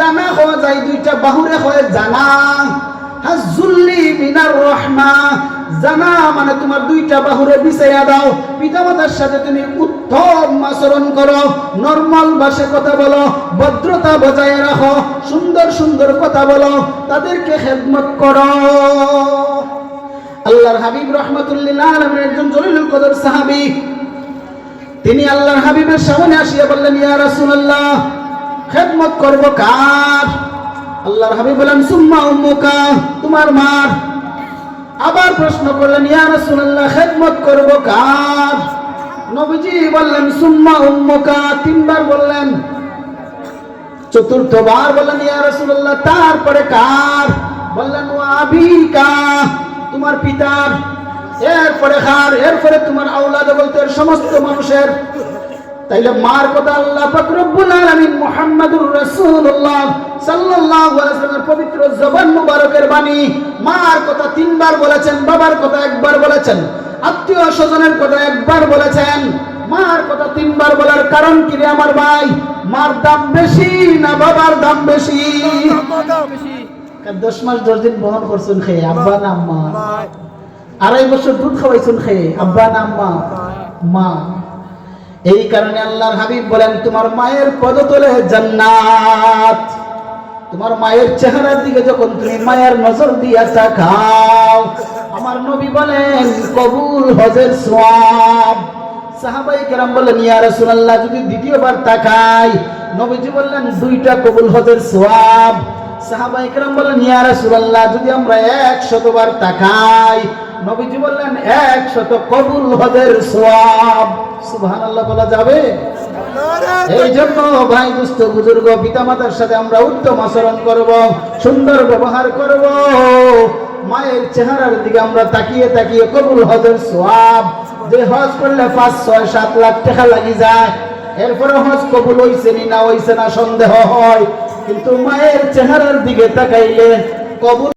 জানা হওয়া যায় দুইটা বাহুরে হয় জানা। হাজুল্লি মিনার রহমা, জানা মানে তোমার দুইটা বাহুরে বিছাইয়া দাও। পিতামাতার সাথে তুমি উত্তম আচরণ করো, নরমাল ভাষায় কথা বলো, ভদ্রতা বজায় রাখো, সুন্দর সুন্দর কথা বলো, তাদেরকে খেদমত করো। আল্লাহর হাবিব রাহমাতুল্লিল আলামিন একজন জলিলুল কদর সাহাবী, তিনি আল্লাহর হাবিবের সামনে আসিয়া বললেন, ইয়া রাসূলুল্লাহ, খেদমত করব কার? আল্লাহর হাবিব বলেন, সুম্মা উম্মুকা, তোমার মার। আবার প্রশ্ন করলেন, ইয়া রাসূলুল্লাহ, খেদমত করব কার? নবীজি বললেন, সুম্মা উম্মুকা, তিনবার বললেন। চতুর্থবার বললেন, ইয়া রাসূলুল্লাহ, তারপরে কার? বললেন, ওয়া আবিকা, তোমার পিতার। এরপরে কার? এরপরে তোমার আওলাদ বলতে সমস্ত মানুষের। তাইলে মার কথা আল্লাহ পাক রব্বুল আলামিন মুহাম্মাদুর রাসূলুল্লাহ সাল্লাল্লাহু আলাইহি ওয়াসাল্লামের পবিত্র জবান মুবারকের বাণী, মার কথা তিনবার বলেছেন, বাবার কথা একবার বলেছেন, আত্মীয় স্বজনের কথা একবার বলেছেন। মার কথা তিনবার বলার কারণ কি রে আমার ভাই? মার দাম বেশি না বাবার দাম বেশি? 10 মাস 10 দিন বহন করছেন খেয়ে, আব্বা না আম্মা? 2.5 বছর দুধ খাওয়াইছেন খেয়ে, আব্বা না আম্মা? মা। এই কারণে আল্লাহর হাবিব বলেন, তোমার মায়ের পদতলে জান্নাত। তোমার মায়ের চেহারার দিকে যখন তুমি মায়ের নজর দিয়া তাকাও, আমার নবী বলেন কবুল হজের সওয়াব। সাহাবায়ে কেরাম বললেন, ইয়া রাসূলুল্লাহ, যদি দ্বিতীয়বার তাকাই? নবীজি বললেন, 2টা কবুল হজের সওয়াব। সাহাবায়ে কেরাম বললেন, ইয়া রাসূলুল্লাহ, যদি আমরা 100 বার তাকাই? নবীজি বললেন, 100 কবুল হজের সওয়াব। সুবহানাল্লাহ বলা যাবে? এই জন্য ভাই, দুস্থ বুজুর্গ, পিতামাতার সাথে আমরা উত্তম আচরণ করব, সুন্দর ব্যবহার করব। মায়ের চেহারার দিকে আমরা তাকিয়ে তাকিয়ে কবুল হজের সওয়াব। যে হজ করলে 5, 6, 7 লাখ টাকা লাগি যায়, এরপরে হজ কবুল হইছে না হইছে না সন্দেহ হয়, কিন্তু মায়ের চেহারার দিকে তাকাইলে কবুল